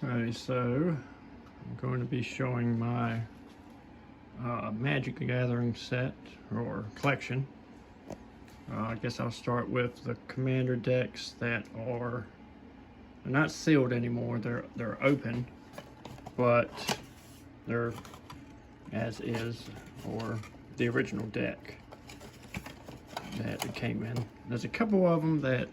Okay, so I'm going to be showing my Magic the Gathering set or collection. I guess I'll start with the commander decks that are not sealed anymore. They're open, but they're as is, or the original deck that it came in. There's a couple of them that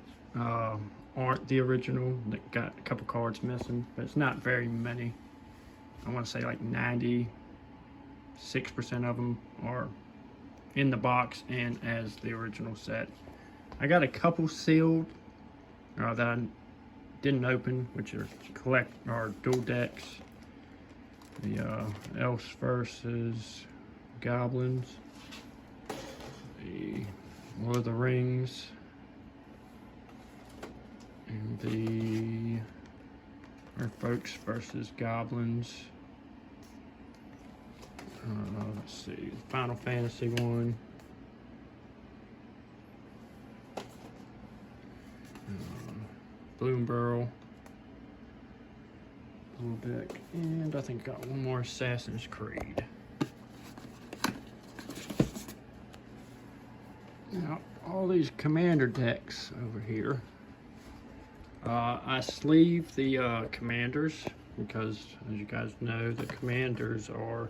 aren't the original, that got a couple cards missing, but it's not very many. I want to say like 96% of them are in the box and as the original set. I got a couple sealed that I didn't open, which are dual decks. The Elves versus Goblins, the Lord of the Rings, and the Merfolks versus Goblins. Let's see, the Final Fantasy one. Bloom Burrow. Little deck. And I think I got one more Assassin's Creed. Now, all these commander decks over here. I sleeve the commanders because, as you guys know, the commanders are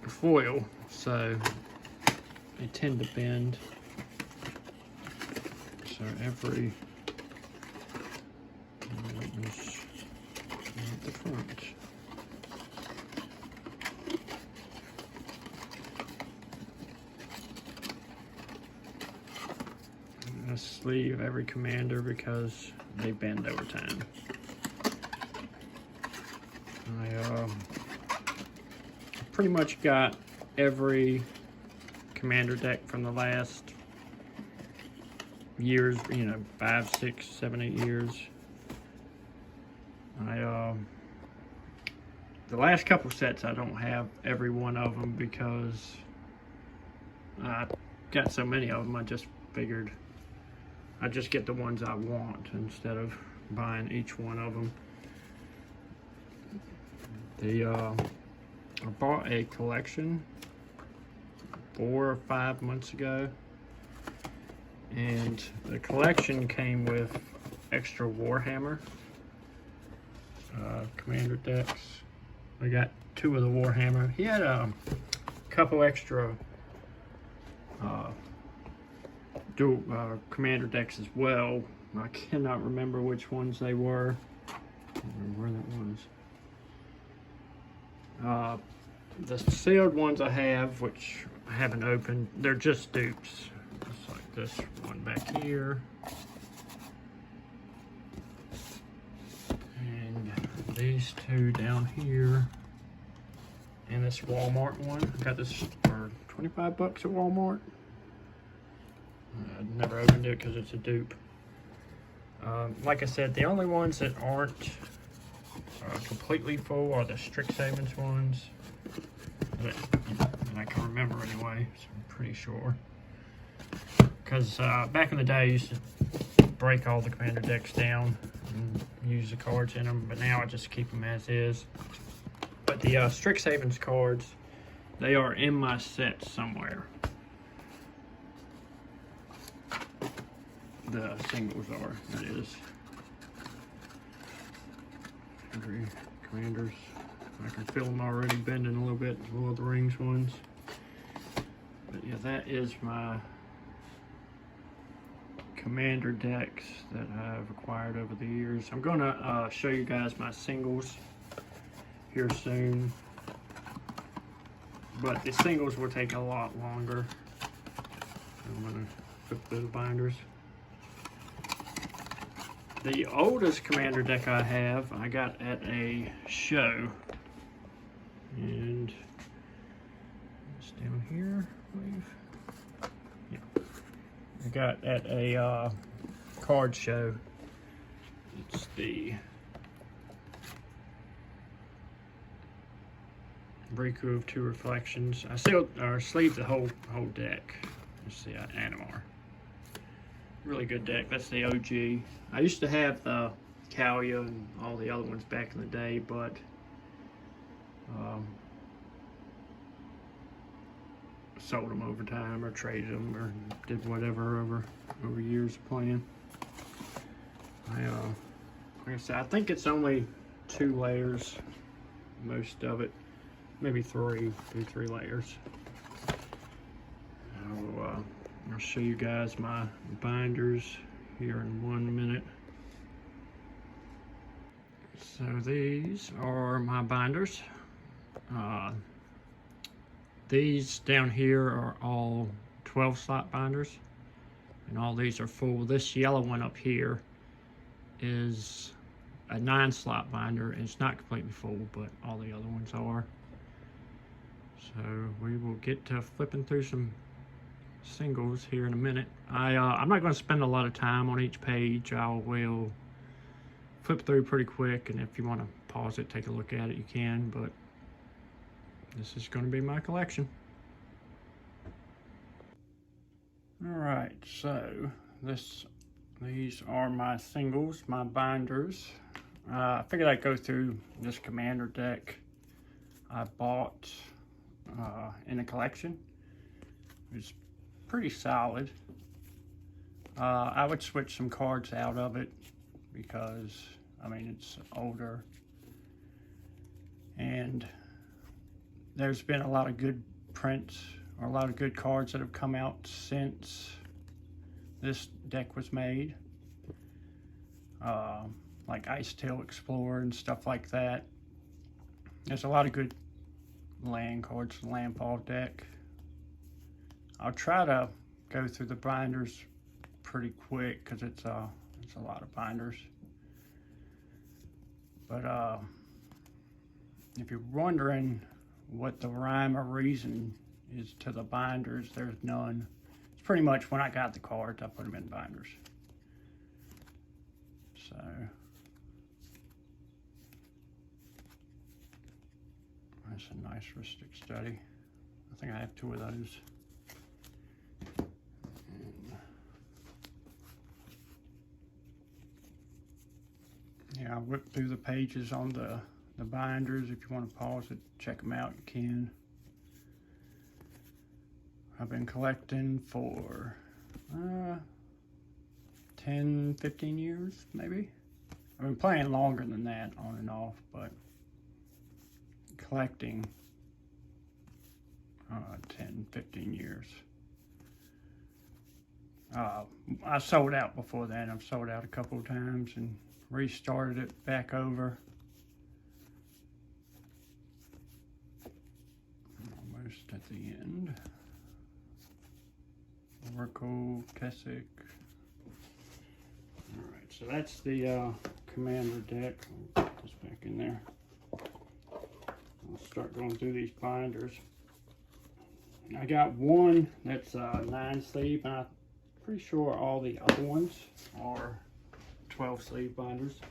foil, so they tend to bend. So every at the front. I sleeve every commander because they bend over time. I pretty much got every commander deck from the last years, 5, 6, 7, 8 years. The last couple sets I don't have every one of them because I got so many of them. I just figured I just get the ones I want instead of buying each one of them. I bought a collection 4 or 5 months ago, and the collection came with extra Warhammer commander decks. I got 2 of the Warhammer. He had a couple extra dual commander decks as well. I cannot remember which ones they were. I don't remember where that was. The sealed ones I have, which I haven't opened, they're just dupes. Just like this one back here. And these 2 down here. And this Walmart one. I got this for 25 bucks at Walmart. I never opened it because it's a dupe. Like I said, the only ones that aren't completely full are the Strixhaven's ones. That I can remember anyway, so I'm pretty sure. Because back in the day, I used to break all the commander decks down and use the cards in them, but now I just keep them as is. But the Strixhaven's cards, they are in my set somewhere. The singles are, that is. Every commanders. I can feel them already bending a little bit, the Lord of the Rings ones. But yeah, that is my commander decks that I've acquired over the years. I'm gonna show you guys my singles here soon, but the singles will take a lot longer. I'm gonna flip those binders. The oldest commander deck I have, I got at a show, and it's down here, I believe. Yeah, I got at a card show. It's the Riku of Two Reflections. I sleeved the whole deck. Let's see, Animar. Really good deck. That's the OG. I used to have the Kalia and all the other ones back in the day, but sold them over time or traded them or did whatever over years of playing. Like I said, I think it's only 2 layers, most of it, maybe 3 layers. I'll show you guys my binders here in 1 minute. So these are my binders. These down here are all 12 slot binders, and all these are full. This yellow one up here is a 9 slot binder, and it's not completely full, but all the other ones are. So we will get to flipping through some singles here in a minute. I'm not going to spend a lot of time on each page. I will flip through pretty quick, and if you want to pause it, take a look at it, you can, but this is going to be my collection. Alright, so these are my singles, my binders. I figured I'd go through this Commander deck I bought in a collection. It's pretty solid. I would switch some cards out of it because, I mean, it's older, and there's been a lot of good prints or a lot of good cards that have come out since this deck was made, like Icetail Explorer and stuff like that. There's a lot of good land cards, landfall deck. I'll try to go through the binders pretty quick because it's a lot of binders. But if you're wondering what the rhyme or reason is to the binders, there's none. It's pretty much when I got the cards, I put them in binders. So that's a nice Rhystic Study. I think I have 2 of those. Yeah, I whipped through the pages on the binders. If you want to pause it, check them out, you can. I've been collecting for 10, 15 years, maybe. I've been playing longer than that, on and off, but collecting 10, 15 years. I sold out before that. I've sold out a couple of times and restarted it back over. Almost at the end. Oracle, Kessig. Alright, so that's the Commander deck. I'll put this back in there. I'll start going through these binders. I got one that's 9 sleeve, and I'm pretty sure all the other ones are 12 sleeve binders.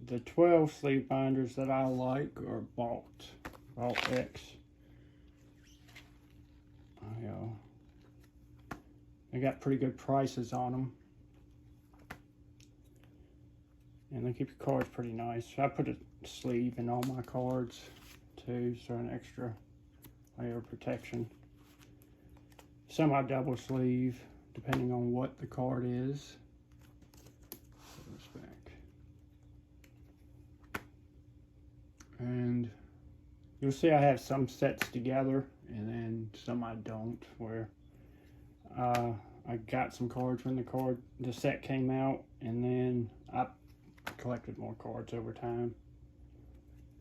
The 12 sleeve binders that I like are Vault X. They got pretty good prices on them, and they keep your cards pretty nice. I put a sleeve in all my cards too, so an extra layer of protection. Some I double sleeve depending on what the card is. Put this back. And you'll see I have some sets together and then some I don't, where I got some cards when the set came out, and then I collected more cards over time.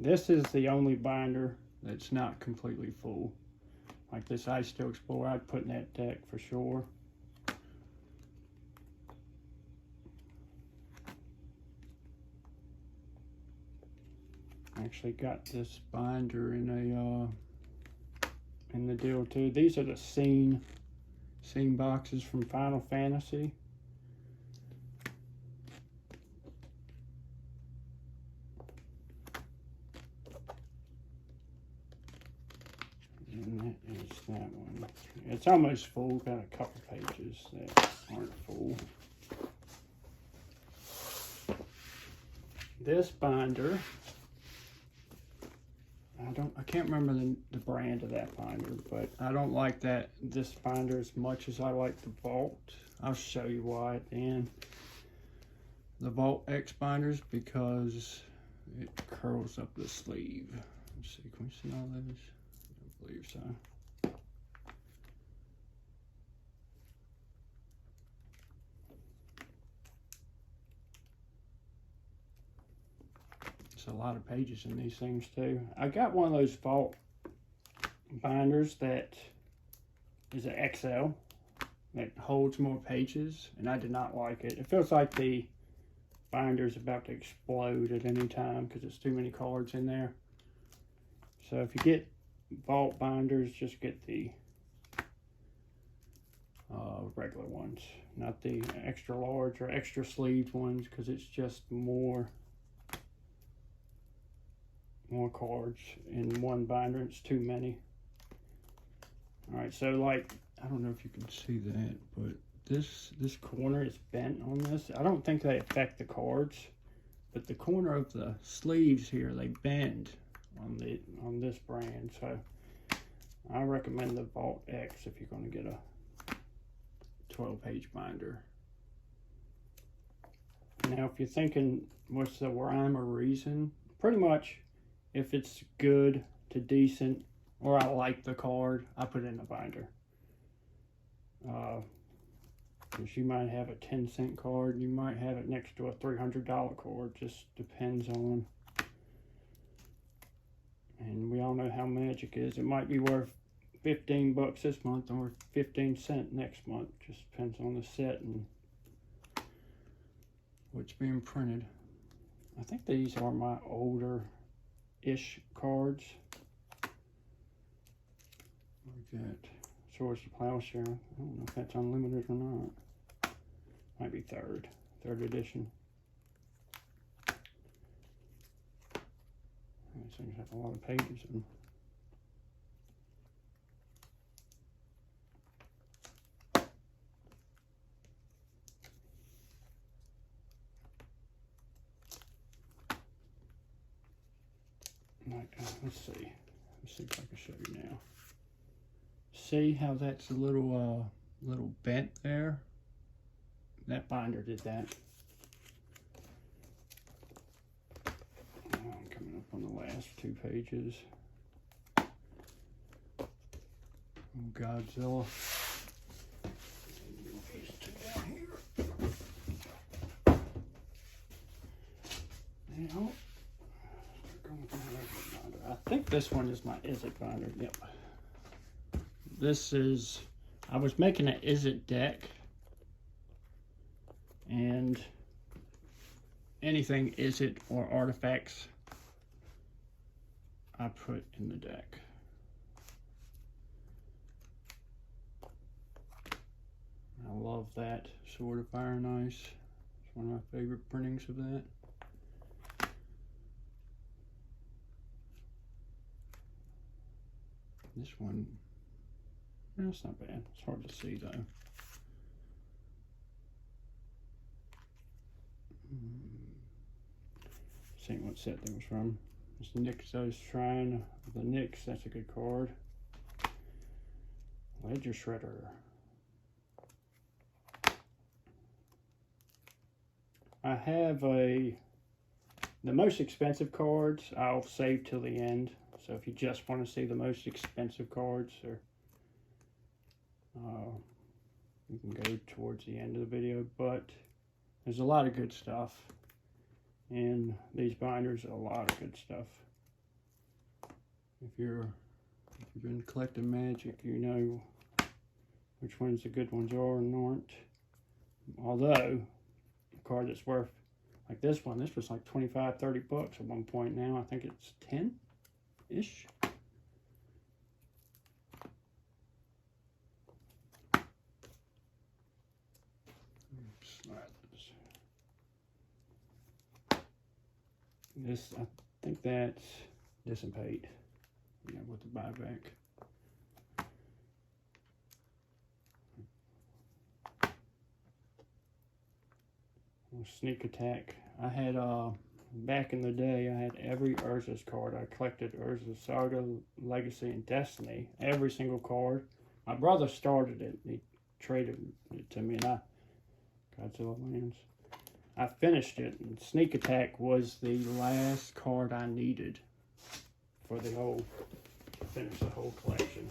This is the only binder that's not completely full. Like this Icetail Explorer, I'd put in that deck for sure. I actually got this binder in the deal too. These are the scene boxes from Final Fantasy. And that is that one. It's almost full. Got a couple pages that aren't full. This binder, I can't remember the brand of that binder, but I don't like this binder as much as I like the Vault. I'll show you why at the end. The Vault X binders, because it curls up the sleeve. Let's see, can we see all those? I believe so. It's a lot of pages in these things too. I got one of those Vault binders that is an XL that holds more pages, and I did not like it. It feels like the binder is about to explode at any time because there's too many cards in there. So if you get Vault binders, just get the regular ones, not the extra large or extra sleeved ones, because it's just more cards in one binder. It's too many. All right, so like, I don't know if you can see that, but this corner is bent on this. I don't think they affect the cards, but the corner of the sleeves here, they bend on this brand. So I recommend the Vault X if you're going to get a 12-page binder. Now, if you're thinking what's the rhyme or reason, pretty much if it's good to decent, or I like the card, I put it in a binder. Because you might have a 10-cent card, you might have it next to a $300 card, just depends on. And we all know how Magic is. It might be worth 15 bucks this month or 15 cents next month. Just depends on the set and what's being printed. I think these are my older-ish cards. Like that. Swords to Plowshare. I don't know if that's unlimited or not. Might be third edition. These things have a lot of pages in them. Let's see if I can show you now. See how that's a little bent there? That binder did that. I'm coming up on the last two pages. Godzilla. These two down here. Now, I think this one is my Izzet binder. Yep. This is, I was making an Izzet deck, and anything Izzet or artifacts I put in the deck. I love that Sword of Fire and Ice. It's one of my favorite printings of that. This one, that's not bad. It's hard to see though. Seeing what set that was from. It's Nyxos Shrine of the Nyx. That's a good card. Ledger Shredder. I have the most expensive cards I'll save till the end. So if you just want to see the most expensive cards, or you can go towards the end of the video. But there's a lot of good stuff in these binders. A lot of good stuff. If you've been collecting Magic, you know which ones the good ones are and aren't. Although a card that's worth, like this one, this was like 25, 30 bucks at one point. Now I think it's 10-ish. This, I think that's Dissipate, yeah, with the buyback. Sneak Attack. I had, back in the day, I had every Urza's card. I collected Urza Saga, Legacy, and Destiny. Every single card. My brother started it. He traded it to me, and Godzilla lands. I finished it, and Sneak Attack was the last card I needed for the whole, finish the whole collection.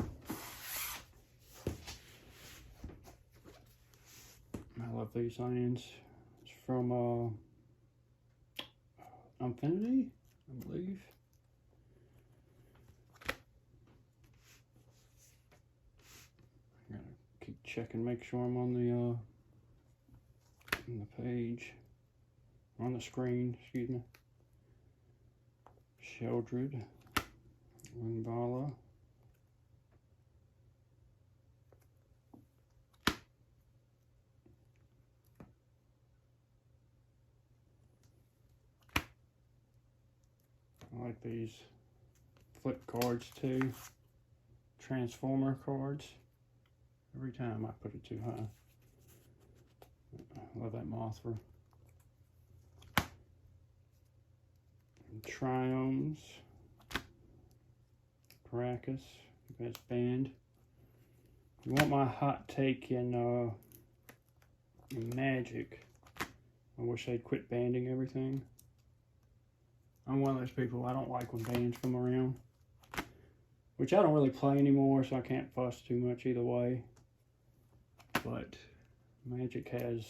I love these lands. It's from Infinity, I believe. I gotta keep checking, make sure I'm on the page, on the screen, excuse me. Sheldred, Winbala, I like these flip cards too. Transformer cards. Every time I put it too high. I love that Mothra. Triomes. Caracas. That's banned. You want my hot take in Magic? I wish they'd quit banning everything. I'm one of those people, I don't like when bans come around. Which I don't really play anymore, so I can't fuss too much either way. But Magic has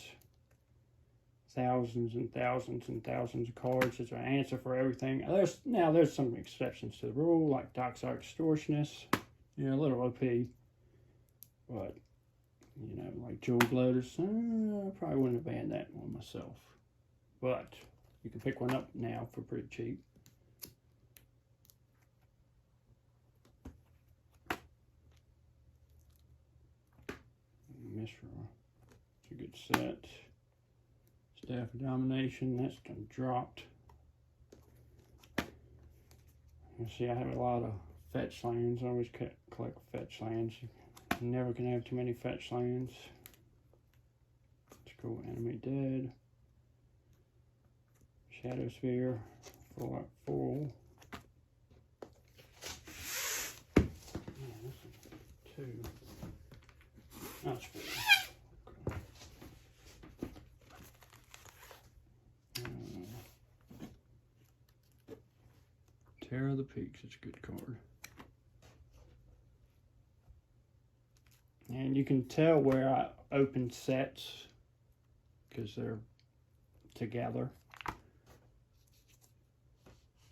thousands and thousands and thousands of cards. It's an answer for everything. There's some exceptions to the rule, like Dockside Extortionist. Yeah, a little OP. But, you know, like Jewel Lotus, I probably wouldn't have banned that one myself. But you can pick one up now for pretty cheap. Mishra, it's a good set. Staff of Domination, that's been dropped. You see, I have a lot of fetch lands. I always collect fetch lands. You never can have too many fetch lands. Let's go Enemy Dead. Shadow Sphere, Full Up Full. Man, this is 2. That's 4. Okay. Terror of the Peaks, it's a good card. And you can tell where I open sets because they're together.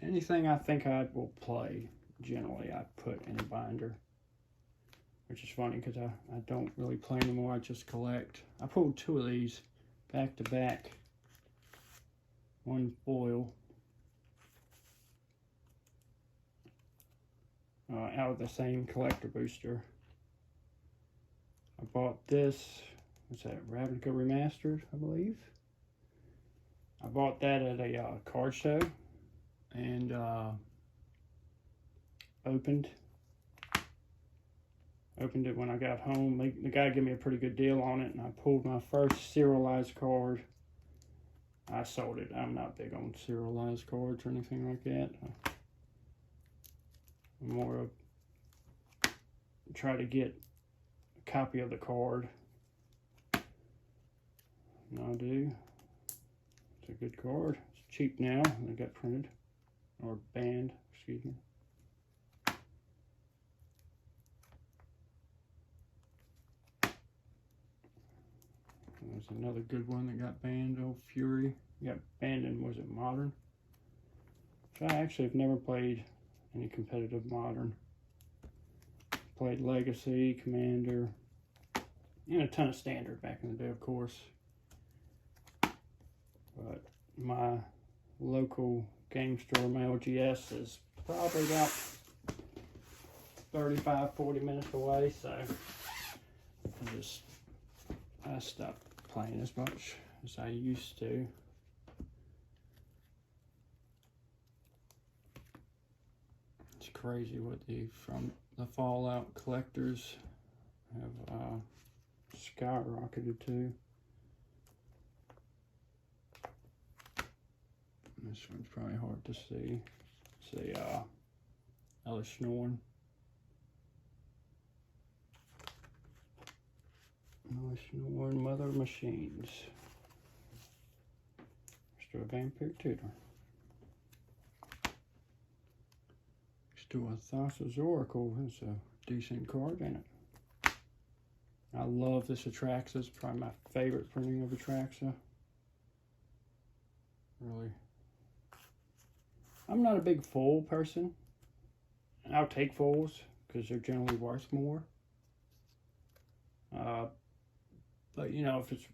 Anything I think I will play, generally I put in a binder. Which is funny because I don't really play anymore, I just collect. I pulled 2 of these back to back. One foil. Out of the same collector booster. I bought this, what's that, Ravnica Remastered, I believe. I bought that at a card show and opened it when I got home. The guy gave me a pretty good deal on it, and I pulled my first serialized card. I sold it. I'm not big on serialized cards or anything like that. I'm more of try to get a copy of the card. And I do. It's a good card. It's cheap now. They got printed or banned, excuse me. There's another good one that got banned, Old Fury. Got banned in, was it Modern? Which I actually have never played any competitive Modern. Played Legacy, Commander, and a ton of Standard back in the day, of course. But my local game store, my LGS, is probably about 35-40 minutes away, so I stopped playing as much as I used to. It's crazy what from the Fallout collectors have skyrocketed to. This one's probably hard to see. It's a Ella Schnorn. Ella Schnorn Mother Machines. Mr. Vampire Tutor. Stuarthas's Oracle is a decent card in it. I love this Atraxa. It's probably my favorite printing of Atraxa. Really. I'm not a big foil person. I'll take foils because they're generally worth more. But you know, if it's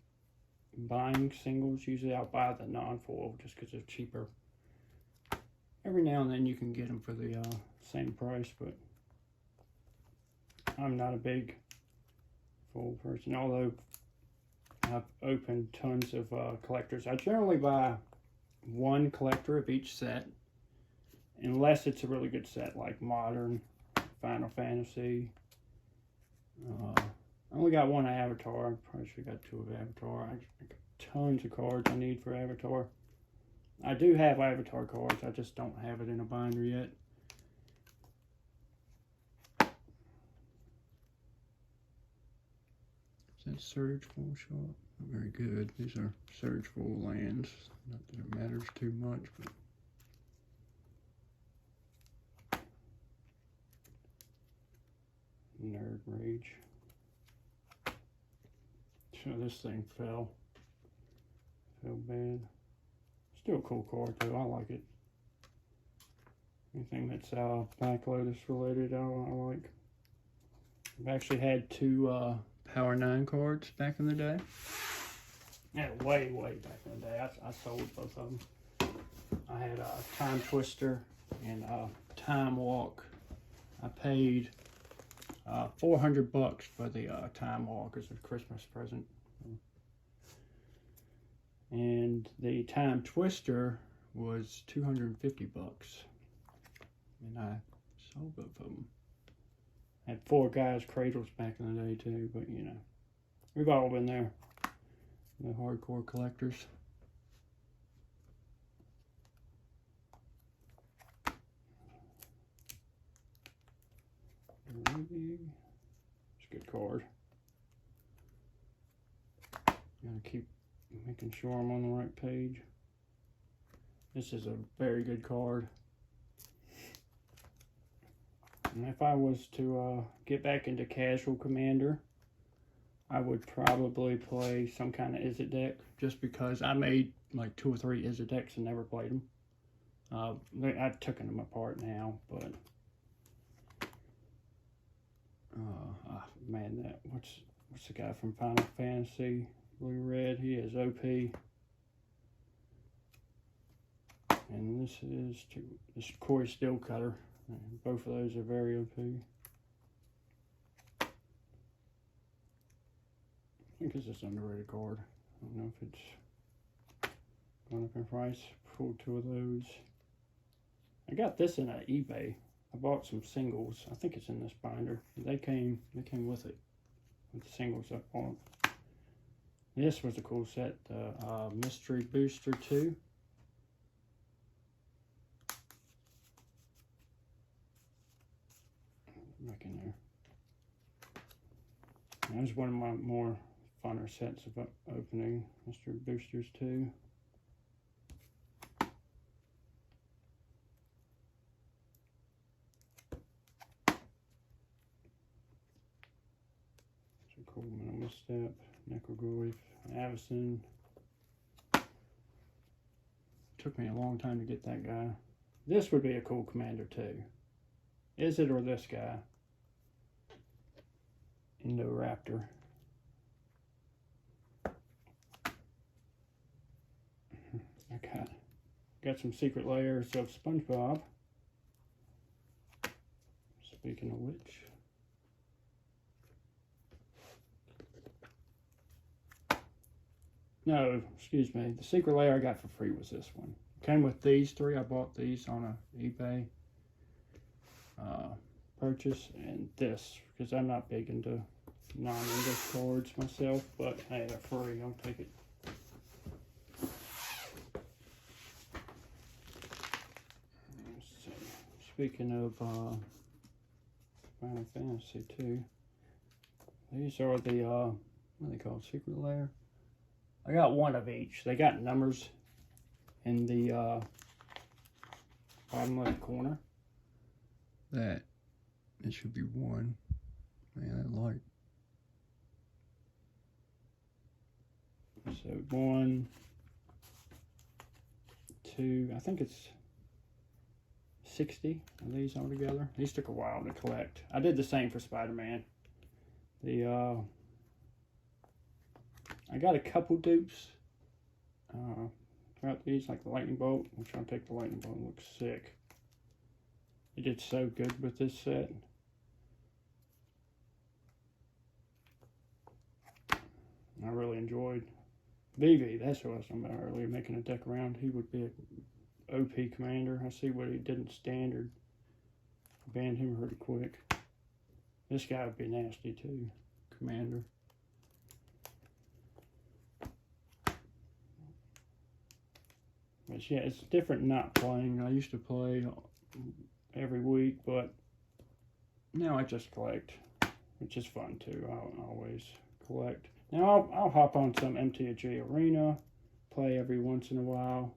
buying singles, usually I'll buy the non-foil just because they're cheaper. Every now and then you can get them for the same price, but I'm not a big foil person, although I've opened tons of collectors. I generally buy one collector of each set, unless it's a really good set like Modern, Final Fantasy. I only got one Avatar. I probably should have got two of Avatar. I got tons of cards I need for Avatar. I do have Avatar cards, I just don't have it in a binder yet. Is that Surge Full Shot? Very good. These are Surge Full lands. Not that it matters too much, but Nerd Rage. So this thing fell bad. Still a cool card though, I like it. Anything that's Black Lotus related, I like. I've actually had two Power 9 cards back in the day. Yeah, way back in the day. I sold both of them. I had Time Twister and Time Walk. I paid $400 for the Time Walk as a Christmas present. And the Time Twister was $250. And I sold both of them. I had 4 Guys Cradles back in the day too, but you know, we've all been there. The hardcore collectors. It's a good card. Gotta keep making sure I'm on the right page. This is a very good card. And if I was to get back into casual Commander, I would probably play some kind of Izzet deck, just because I made like 2 or 3 Izzet decks and never played them. I've taken them apart now, but man, that what's the guy from Final Fantasy? Blue Red, he is OP. And this is Corey Steelcutter. Both of those are very OP. I think it's this underrated card. I don't know if it's going up in price. Pulled 2 of those. I got this in eBay. I bought some singles. I think it's in this binder. They came with it, with the singles I bought. This was a cool set, the Mystery Booster 2. Back in there. That was one of my more funner sets of opening, Mystery Boosters 2. It's a cool Minimal Step, Necrogoyf, Avacyn. Took me a long time to get that guy. This would be a cool Commander too. Izzet or this guy? Indoraptor. I got some secret layers of SpongeBob. Speaking of which. No, excuse me. The secret layer I got for free was this one. Came with these 3. I bought these on a eBay purchase, and this, because I'm not big into non-English cards myself, but hey, they're free. I'll take it. speaking of Final Fantasy 2, these are the, what are they called, Secret Lair? I got one of each. They got numbers in the bottom left corner. It should be 1. Man, that light. So 1, 2, I think it's 60 of these all together. These took a while to collect. I did the same for Spider-Man. I got a couple dupes throughout these, like the lightning bolt. I'm trying to take the lightning bolt. It looks sick. It did so good with this set. I really enjoyed Vivi. That's what I was talking about earlier, making a deck around. He would be an OP commander. I see what he did in standard. Banned him pretty quick. This guy would be nasty too, commander. But yeah, it's different not playing. I used to play every week, but now I just collect, which is fun too. I'll always collect. Now I'll hop on some MTG Arena, play every once in a while.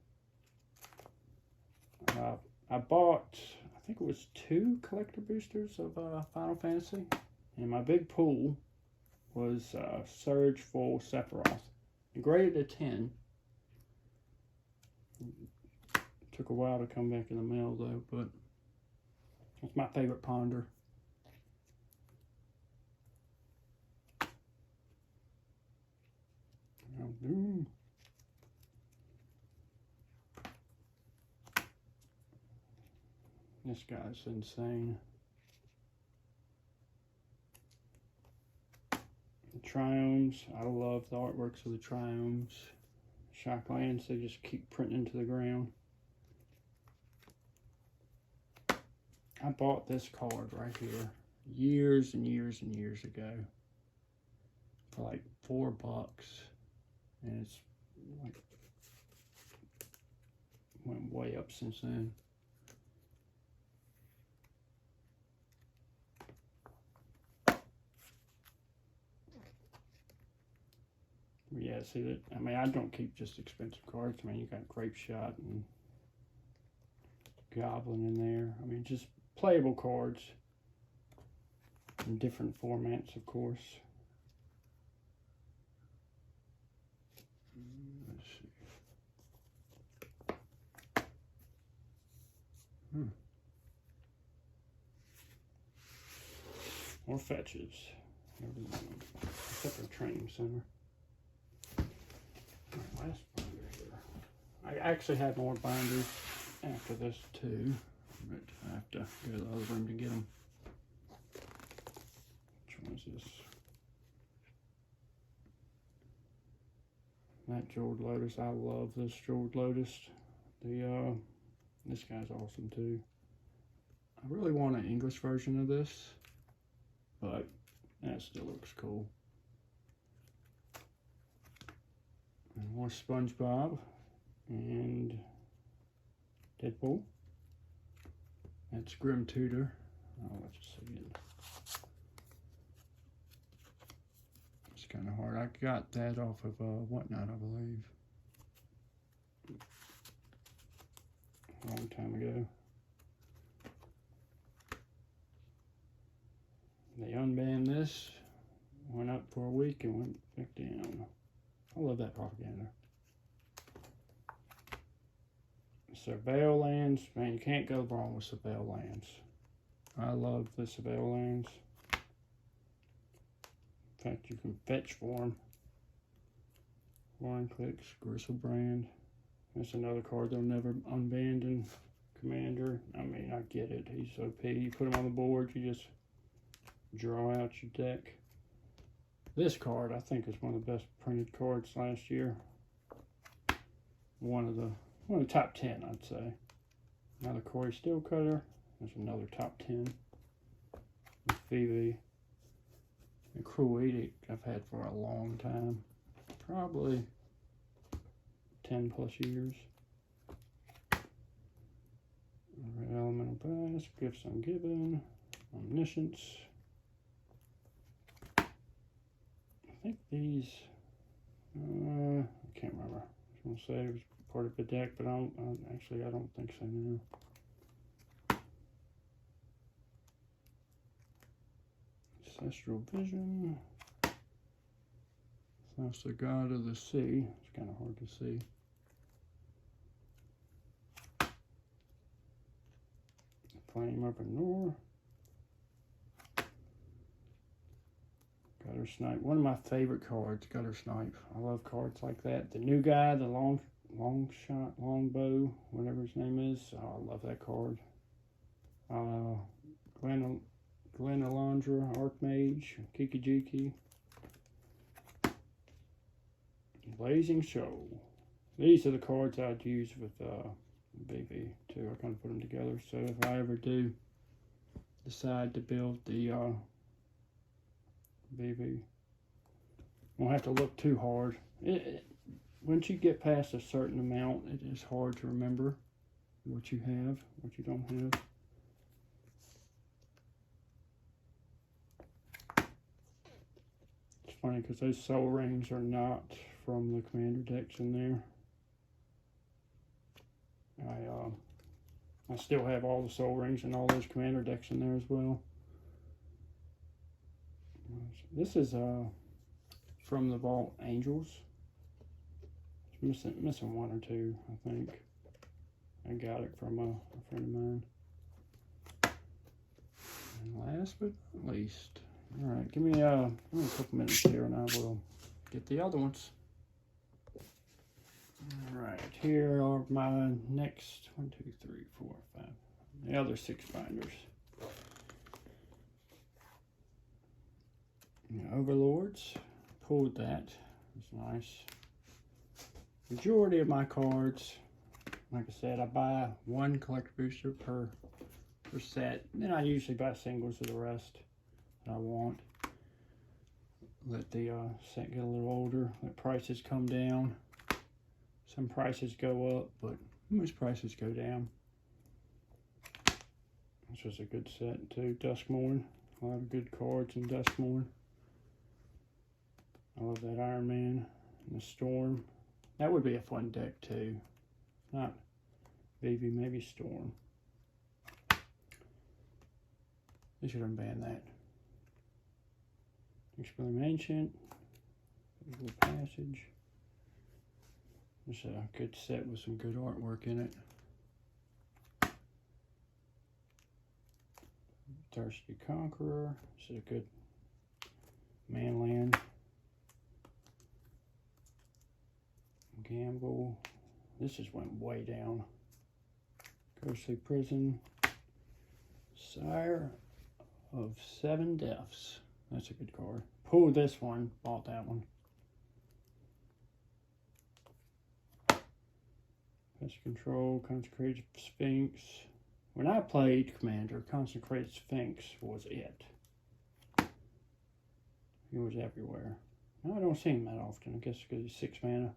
I bought, I think it was 2 collector boosters of Final Fantasy, and my big pull was Surge Full Sephiroth. Graded a 10. Took a while to come back in the mail though, but it's my favorite Ponder. This guy's insane. The Triomes, I love the artworks of the Triomes. Shocklands, they just keep printing into the ground. I bought this card right here years and years and years ago for like $4, and it's like went way up since then. Yeah, see that? I mean, I don't keep just expensive cards. I mean, you got Grape Shot and Goblin in there. I mean, just playable cards in different formats, of course. Let's see. More fetches. Except for Training Center. Last binder here. I actually had more binders after this too, but I have to go to the other room to get them. Which one is this? That Jeweled Lotus. I love this Jeweled Lotus. This guy's awesome too. I really want an English version of this, but that still looks cool. And more SpongeBob and Deadpool. That's Grim Tutor. I'll let you see it. It's kind of hard. I got that off of Whatnot, I believe, a long time ago. They unbanned this, went up for a week and went back down. I love that propaganda. Surveil Lands, man, you can't go wrong with Surveil Lands. I love the Surveil Lands. In fact, you can fetch for them. Vorinclex, Griselbrand. That's another card they'll never unbanned in Commander. I mean, I get it. He's OP. You put him on the board, you just draw out your deck. This card, I think, is one of the best printed cards last year. One of the top 10, I'd say. Another Corey Steelcutter. There's another top 10. Vivi. And Cruel Edict I've had for a long time. Probably 10 plus years. Elemental Blast, Gifts Ungiven, Omniscience. I think these, I can't remember. I was gonna say it was part of the deck, but I don't think so now. Ancestral Vision. That's the God of the Sea. It's kind of hard to see. Flame Up in Nor. Gutter Snipe. One of my favorite cards, Gutter Snipe. I love cards like that. The new guy, the long shot, long bow, whatever his name is. Oh, I love that card. Glen Alondra, Archmage, Kiki-Jiki. Blazing Shoal. These are the cards I'd use with BV too. I kind of put them together. So if I ever do decide to build the BV, won't have to look too hard. Once you get past a certain amount, it is hard to remember what you have, what you don't have. It's funny because those Soul Rings are not from the commander decks in there. I still have all the Soul Rings and all those commander decks in there as well. This is from the Vault Angels. It's missing one or two, I think. I got it from a friend of mine. And last but not least, all right, give me a couple minutes here, and I will get the other ones. All right, here are my next 1, 2, 3, 4, 5. The other 6 binders. Overlords, pulled that. It's nice. Majority of my cards, like I said, I buy 1 collector booster per set. Then I usually buy singles of the rest that I want. Let the set get a little older. Let prices come down. Some prices go up, but most prices go down. This was a good set too. Duskmourn. A lot of good cards in Duskmourn. I love that Iron Man and the Storm. That would be a fun deck too. Not BV, maybe Storm. They should unban that. Expelliarmus Ancient. Little Passage. It's a good set with some good artwork in it. Thirsty Conqueror. This is a good manland. Gamble. This just went way down. Ghostly Prison. Sire of 7 Deaths. That's a good card. Pulled this one. Bought that one. Pest Control. Consecrated Sphinx. When I played Commander, Consecrated Sphinx was it. He was everywhere. Now I don't see him that often. I guess because he's 6 mana.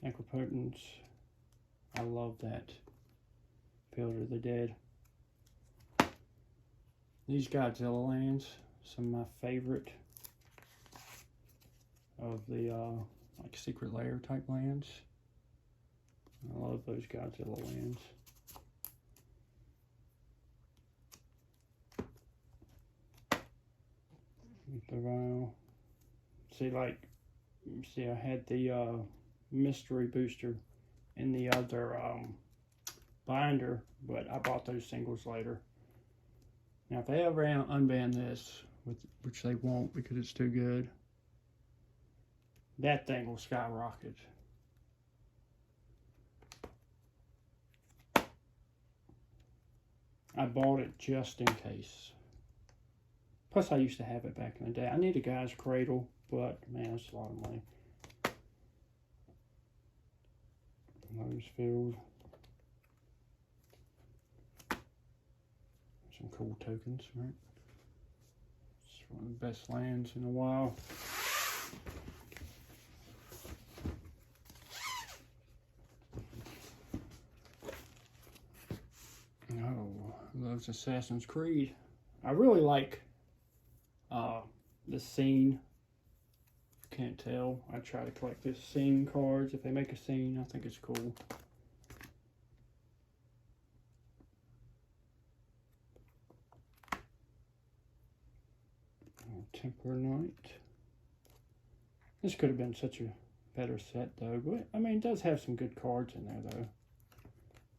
Necropotence. I love that. Fielder of the Dead. These Godzilla lands, some of my favorite of the like Secret Lair type lands. I love those Godzilla lands. The vial. See, I had the mystery booster in the other binder, but I bought those singles later. Now, if they ever unban this, which they won't because it's too good, that thing will skyrocket. I bought it just in case. Plus, I used to have it back in the day. I need a guy's cradle, but man, it's a lot of money. Lotus Field. Some cool tokens, right? It's one of the best lands in a while. was Assassin's Creed. I really like the scene. Can't tell. I try to collect this scene cards. If they make a scene, I think it's cool. Templar Knight. This could have been such a better set though, but I mean it does have some good cards in there though.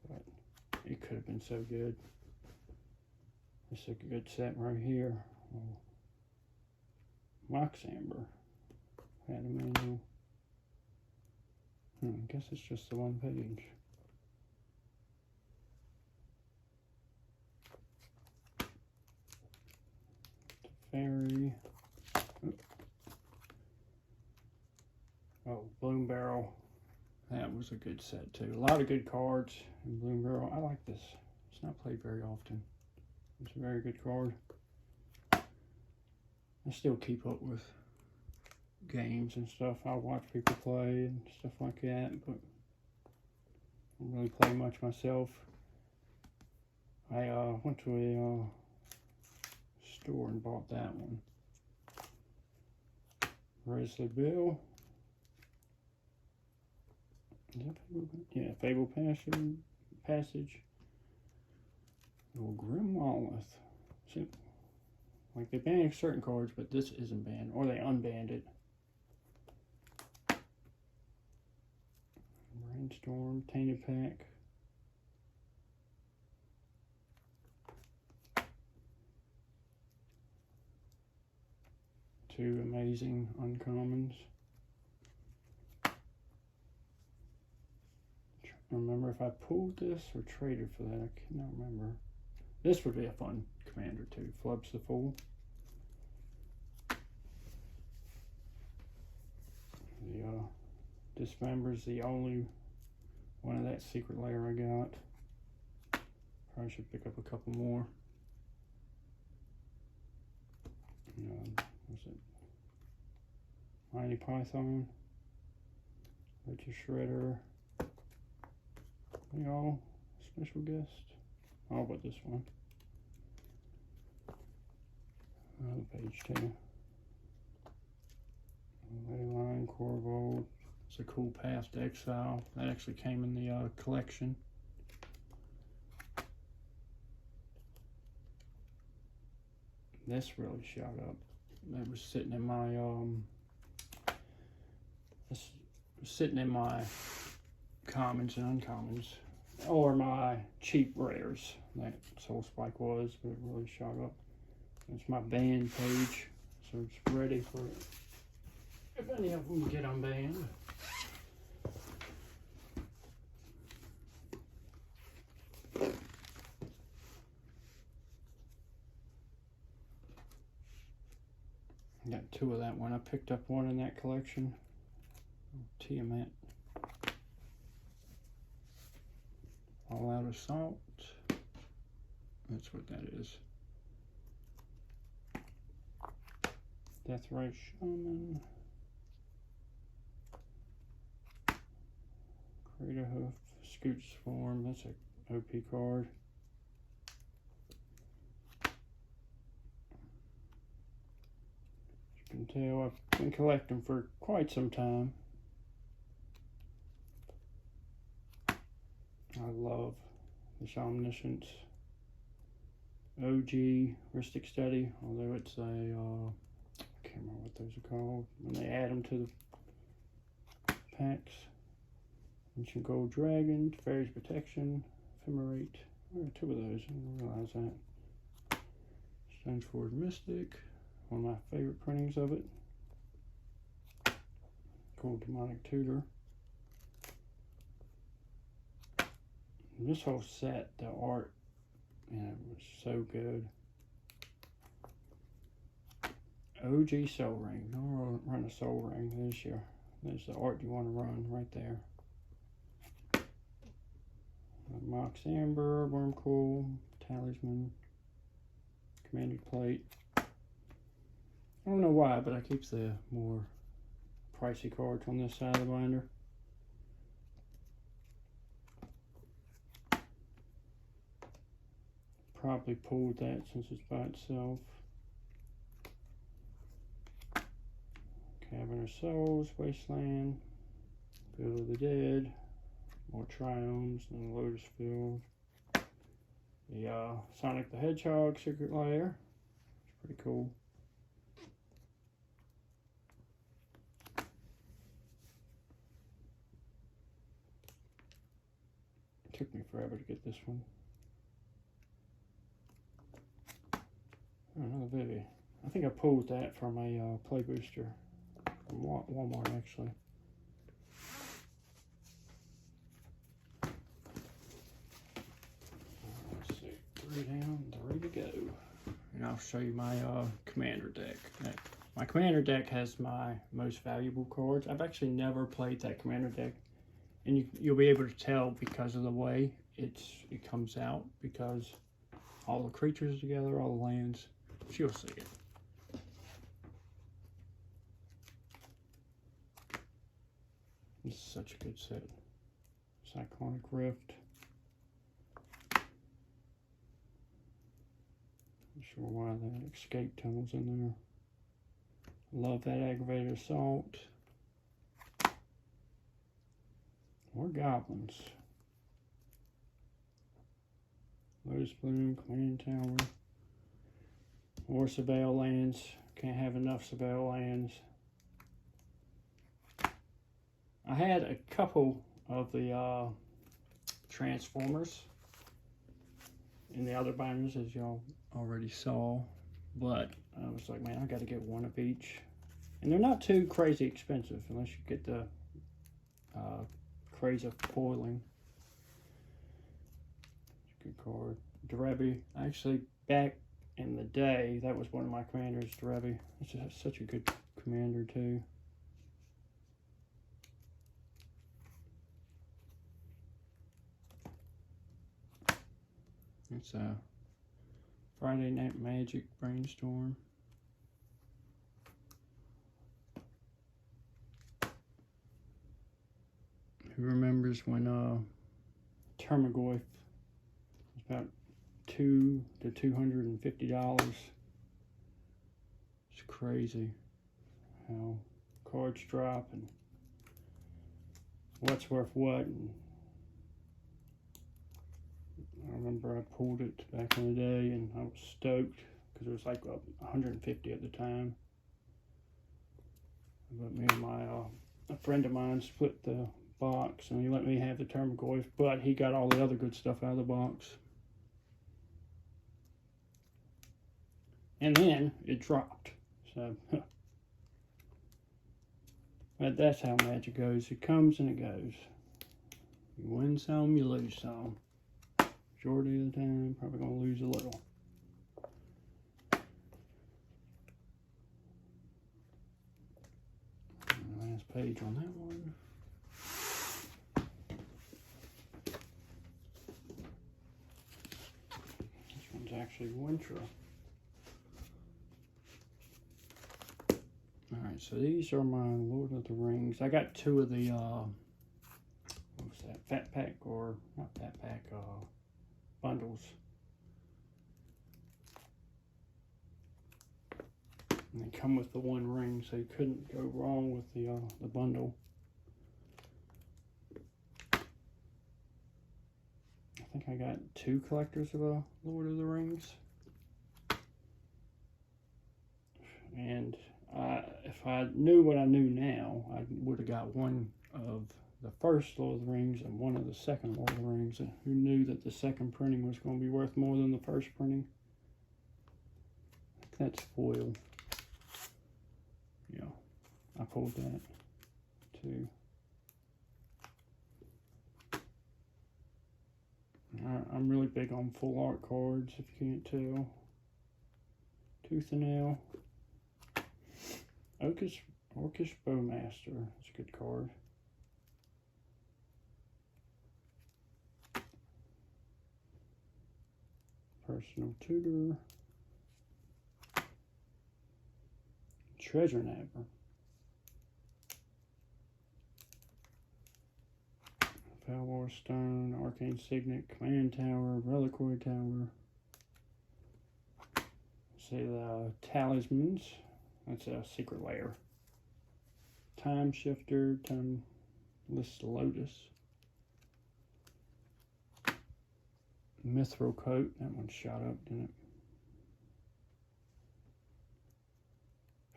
But it could have been so good. This is a good set right here. Oh. Mox Amber. Had a manual. I guess it's just the one page. Fairy. Oh, Bloom Barrel. That was a good set too. A lot of good cards in Bloom Barrel. I like this. It's not played very often. It's a very good card. I still keep up with games and stuff. I watch people play and stuff like that, but I don't really play much myself. I went to a store and bought that one. Risley Bill. Is that Fable? Yeah, Fable Passage. Little Grim Monolith. See, like they banned certain cards, but this isn't banned, or they unbanned it. Brainstorm, Tainted Pack. Two amazing uncommons. Remember if I pulled this or traded for that, I cannot remember. This would be a fun commander too. Flubs the Fool. The Dismember's the only one of that secret layer I got. Probably should pick up a couple more. What's it? Mighty Python. Richard Shredder. Y'all, special guest. Oh, but this one. Another page too. Leyline, Corvold. It's a cool Path to Exile. That actually came in the collection. This really shot up. That was sitting in my commons and uncommons, or my cheap rares. That Soul Spike was, but it really shot up. It's my banned page, so it's ready for it. If any of them get unbanned. Got two of that one. I picked up one in that collection. Tiamat. All Out Assault. That's what that is. Deathrite Shaman. Craterhoof. Scoots Form. That's a OP card. As you can tell, I've been collecting for quite some time. I love this Omniscience OG Rhystic Study, although it's a, I can't remember what those are called, when they add them to the packs. Ancient Gold Dragon, Fairy's Protection, Ephemerate. I got two of those, I didn't realize that. Stoneforge Mystic, one of my favorite printings of it. Cool Demonic Tutor. This whole set, the art, yeah, it was so good. OG Soul Ring. Don't run a Soul Ring. There's the art you want to run right there. Mox Amber, Wormcoil, Talisman, Commander Plate. I don't know why, but I keep the more pricey cards on this side of the binder. probably pulled that since it's by itself. Cavern of Souls, Wasteland, Field of the Dead, more Triomes and Lotus Field. The Sonic the Hedgehog Secret Lair. It's pretty cool. It took me forever to get this one. Oh, another Vivi. I think I pulled that from a Play Booster from Walmart, actually. Let's see, 3 down, 3 to go. And I'll show you my commander deck. My commander deck has my most valuable cards. I've actually never played that commander deck, and you'll be able to tell because of the way it comes out, because all the creatures together, all the lands. You'll see it. This is such a good set. Cyclonic Rift. Not sure why that escape tunnel's in there. Love that Aggravated Assault. More goblins. Lotus Bloom, Command Tower. More Sabale lands. Can't have enough Sabale lands. I had a couple of the Transformers in the other binders, as y'all already saw, but I was like, man, I got to get one of each. And they're not too crazy expensive unless you get the Craze of Coiling. Good card. Derebi. Actually, back in the day, that was one of my commanders, Derebi. It's such a good commander, too. It's a Friday Night Magic Brainstorm. Who remembers when Termagoyf was about $200 to $250? It's crazy how cards drop and what's worth what. And I remember I pulled it back in the day and I was stoked because it was like 150 at the time. But me and a friend of mine split the box and he let me have the Termagoyf, but he got all the other good stuff out of the box. And then it dropped. So, but that's how Magic goes. It comes and it goes. You win some, you lose some. Majority of the time, probably going to lose a little. Last page on that one. This one's actually Wintra. Alright, so these are my Lord of the Rings. I got 2 of the, what was that, Fat Pack, or not Fat Pack, bundles. And they come with the 1 ring, so you couldn't go wrong with the bundle. I think I got 2 collectors of Lord of the Rings. And if I knew what I knew now, I would have got 1 of the first Lord of the Rings and 1 of the second Lord of the Rings. And who knew that the second printing was going to be worth more than the first printing? I think that's foil. Yeah, I pulled that too. I'm really big on full art cards, if you can't tell. Tooth and Nail. Orcish Bowmaster. That's a good card. Personal Tutor. Treasure Nabber. Falwar Stone, Arcane Signet, Command Tower, Reliquary Tower, say the Talismans. That's a secret layer. Time Shifter, Timeless Lotus. Mithril Coat, that one shot up, didn't it?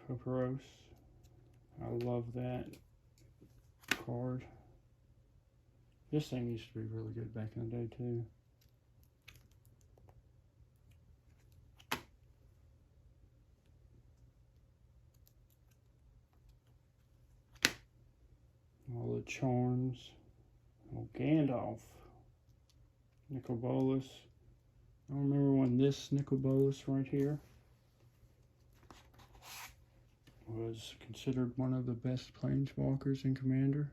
Purpurose. I love that card. This thing used to be really good back in the day too. All the charms. Oh, Gandalf. Nicol Bolas. I remember when this Nicol Bolas right here was considered one of the best planeswalkers in Commander.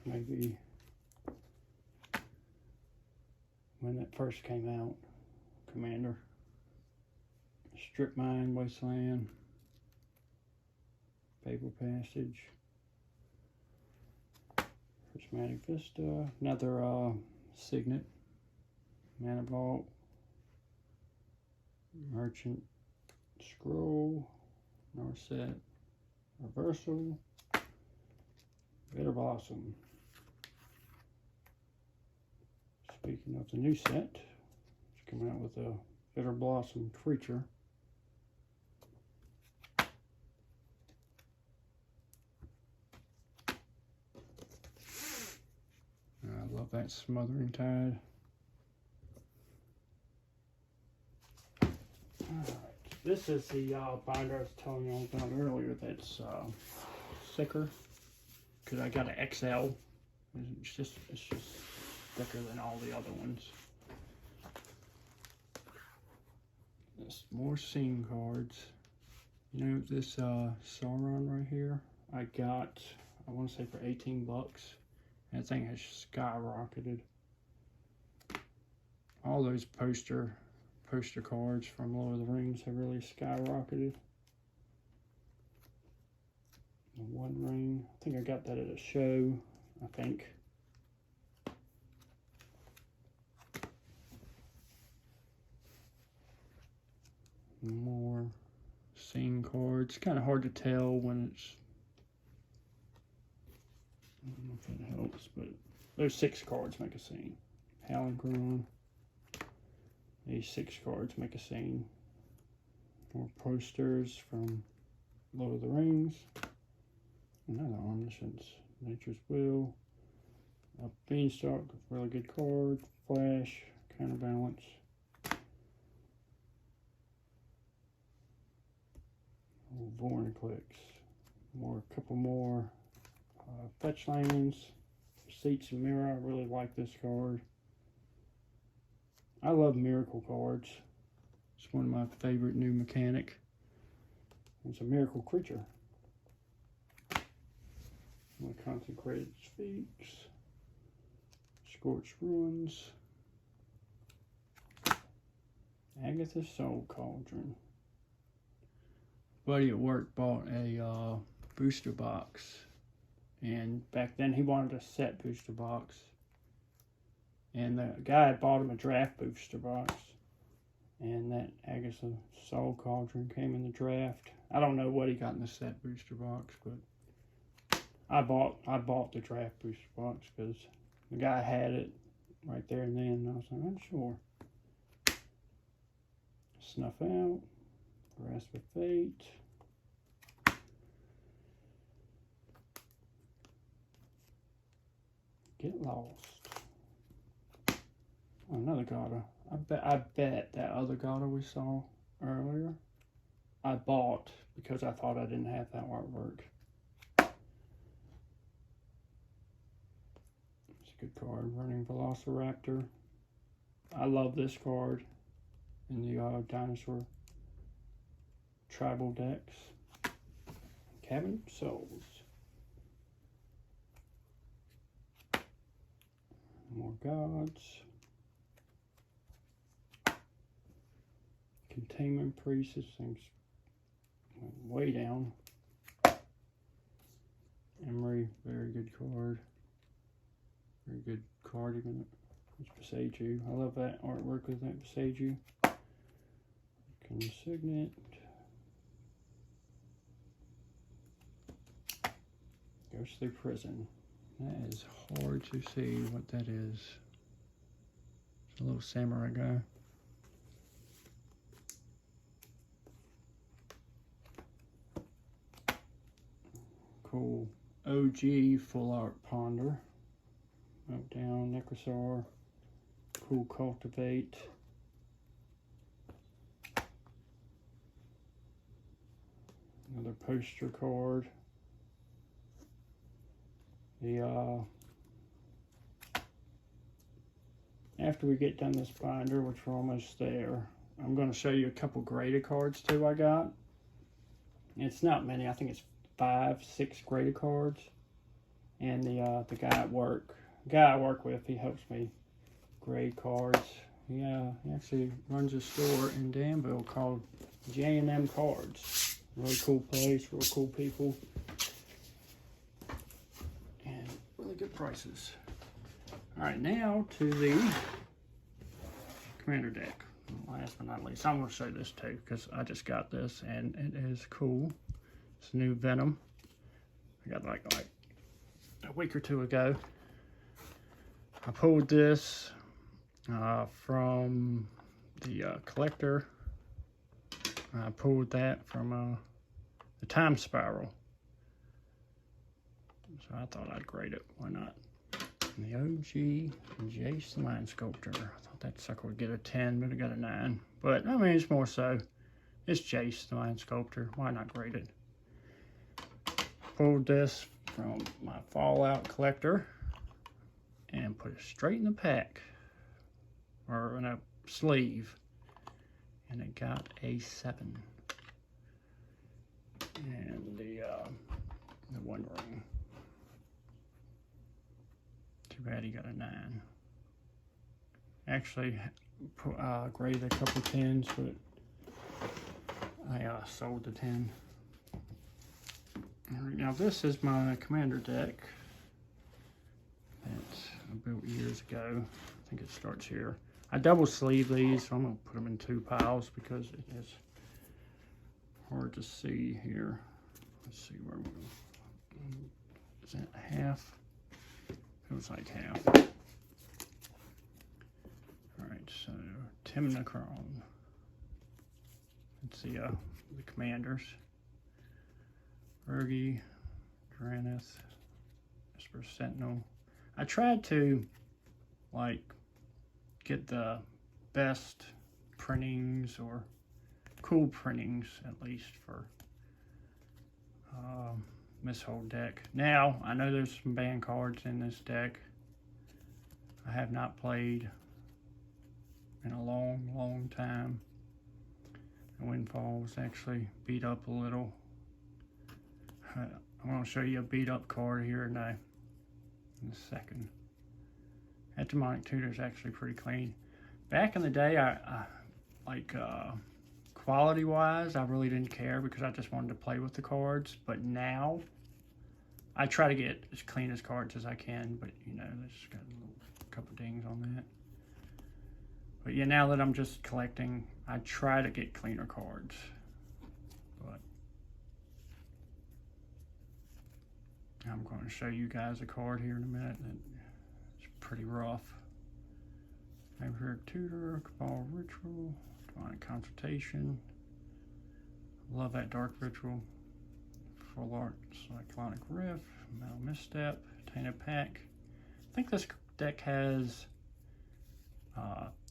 Maybe when it first came out, Commander. Strip Mine, Wasteland, Paper Passage, Prismatic Vista, another Signet, Mana Vault, Merchant Scroll, Narset, Reversal, Bitter Blossom. Speaking of the new set, it's coming out with a Bitter Blossom Creature. I love that Smothering Tide. Alright, this is the binder I was telling you all about earlier that's thicker. Because I got an XL. It's just thicker than all the other ones. There's more scene cards. You know this Sauron right here? I got, I want to say for 18 bucks. That thing has skyrocketed. All those poster cards from Lord of the Rings have really skyrocketed. The One Ring, I think I got that at a show, I think. More scene cards. Kind of hard to tell when it's, I don't know if that helps, but those 6 cards make a scene. Halagron. These 6 cards make a scene. More posters from Lord of the Rings. Another Omniscience. Nature's Will. A Beanstalk, really good card. Flash. Counterbalance. Vorniclix. A couple more fetch lands. Seats and Mirror. I really like this card. I love miracle cards. It's one of my favorite new mechanic. It's a miracle creature. My Consecrated Sphinx. Scorched Ruins. Agatha's Soul Cauldron. Buddy at work bought a booster box. And back then he wanted a set booster box. And the guy had bought him a draft booster box. And that Agatha Soul Cauldron came in the draft. I don't know what he got in the set booster box, but I bought the draft booster box because the guy had it right there and then. And I was like, I'm sure. Snuff Out. Grasp of Fate. Get Lost. Oh, another Gada. I bet that other Gada we saw earlier, I bought because I thought I didn't have that artwork. It's a good card. Running Velociraptor. I love this card in the dinosaur tribal decks. Cabin of Souls. More Gods. Containment Priest. This thing's way down. Emery, very good card. Very good card, even it's Boseiju. I love that artwork with that Boseiju. Consignet. Ghostly Prison. That is hard to see what that is. It's a little samurai guy. Cool. OG Full Art Ponder. Up, down, Necrosar. Cool Cultivate. Another poster card. After we get done this binder, which we're almost there, I'm going to show you a couple graded cards too I got. It's not many. I think it's 5, 6 graded cards. And the guy I work with, he helps me grade cards. He actually runs a store in Danville called J&M Cards. Really cool place, real cool people, and really good prices. All right, now to the Commander deck. Last but not least, I'm going to show this too because I just got this and it is cool. It's new Venom. I got like a week or two ago. I pulled this from the collector. I pulled that from the Time Spiral. So I thought I'd grade it. Why not? And the OG Jace the Mind Sculptor. I thought that sucker would get a 10, but it got a 9. But I mean, it's more so. It's Jace the Mind Sculptor. Why not grade it? Pulled this from my Fallout collector and put it straight in the pack, or in a sleeve, and it got a 7. And the One Ring. Too bad he got a 9. Actually, graded a couple 10s, but I sold the 10. All right, now this is my Commander deck that I built years ago. I think it starts here. I double sleeve these, so I'm going to put them in 2 piles because it is hard to see here. Let's see where we go. Is that half? It was like half. Alright, so Timnacron. Let's see the commanders. Urgi, Dranith, Esper Sentinel. I tried to like get the best printings or cool printings at least for this whole deck. Now, I know there's some banned cards in this deck. I have not played in a long time. The Windfall was actually beat up a little. I'm going to show you a beat up card here in a second. That Demonic Tutor is actually pretty clean. Back in the day, I like quality wise, I really didn't care because I just wanted to play with the cards. But now, I try to get as clean as cards as I can. But you know, there's got a couple dings on that. But yeah, now that I'm just collecting, I try to get cleaner cards. But I'm going to show you guys a card here in a minute. It's pretty rough. Vampiric Tutor, Cabal Ritual, Divine Consultation. Love that Dark Ritual. Full Art Cyclonic Rift, Metal Misstep, Tainted Pack. I think this deck has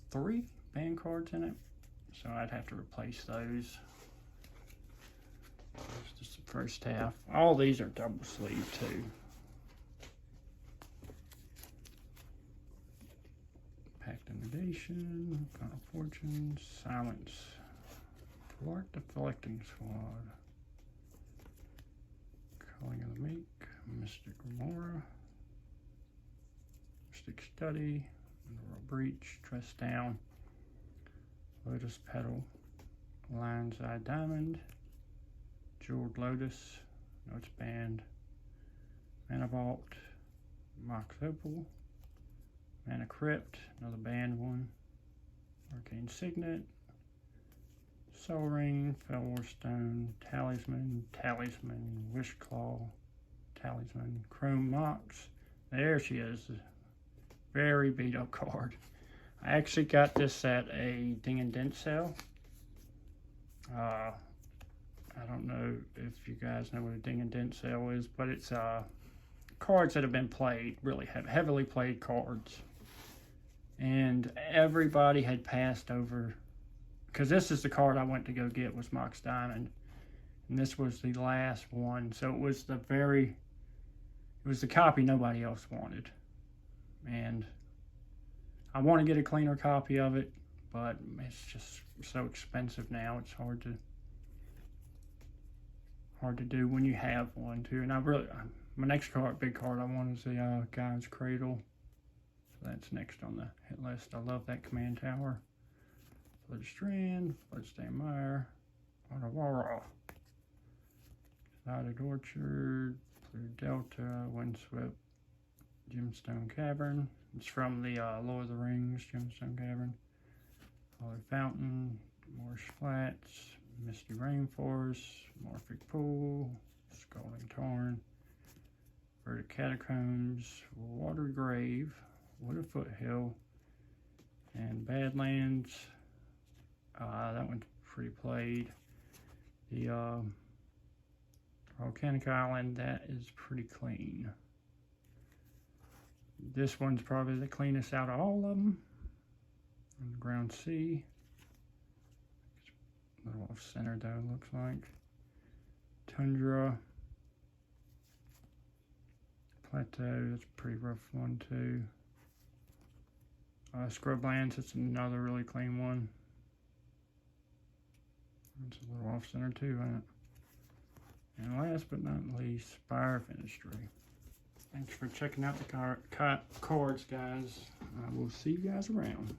3 banned cards in it, so I'd have to replace those. It's just the first half. All these are double sleeve too. Pact Inundation, Final Fortunes, Silence, Flart the Collecting Squad, Calling of the Meek, Mystic Remora, Mystic Study, Mineral Breach, Dress Down, Lotus Petal, Lion's Eye Diamond, Jeweled Lotus, Notes Band, Mana Vault, Mox Opal, Mana Crypt, another banned one. Arcane Signet, Soul Ring, Felwar Stone, Talisman, Wishclaw, Talisman, Chrome Mox. There she is. Very beat up card. I actually got this at a Ding and Dent sale. I don't know if you guys know what a Ding and Dent sale is, but it's cards that have been played, really heavily played cards. And everybody had passed over, because this is the card I went to go get, was Mox Diamond. And this was the last one. So it was the copy nobody else wanted. And I want to get a cleaner copy of it, but it's just so expensive now. It's hard to do when you have one too. And my next big card I want is the Gaea's Cradle. So that's next on the hit list. I love that command tower. Bloodstrand, Bloodstained Mire, Otawara, Exotic Orchard, Blue Delta, Windswept, Gemstone Cavern. It's from the Lord of the Rings, Gemstone Cavern. Holy Fountain, Marsh Flats, Misty Rainforest, Morphic Pool, Scalding Tarn, Verdant Catacombs, Watery Grave, Wooded Foothill, and Badlands. That one's pretty played. The Volcanic Island, that is pretty clean. This one's probably the cleanest out of all of them. Underground Sea. A little off center though, it looks like. Tundra. Plateau, that's a pretty rough one too. Scrublands, that's another really clean one. It's a little off center too, isn't it? And last but not least, Spire of Industry. Thanks for checking out the cards, guys. I will see you guys around.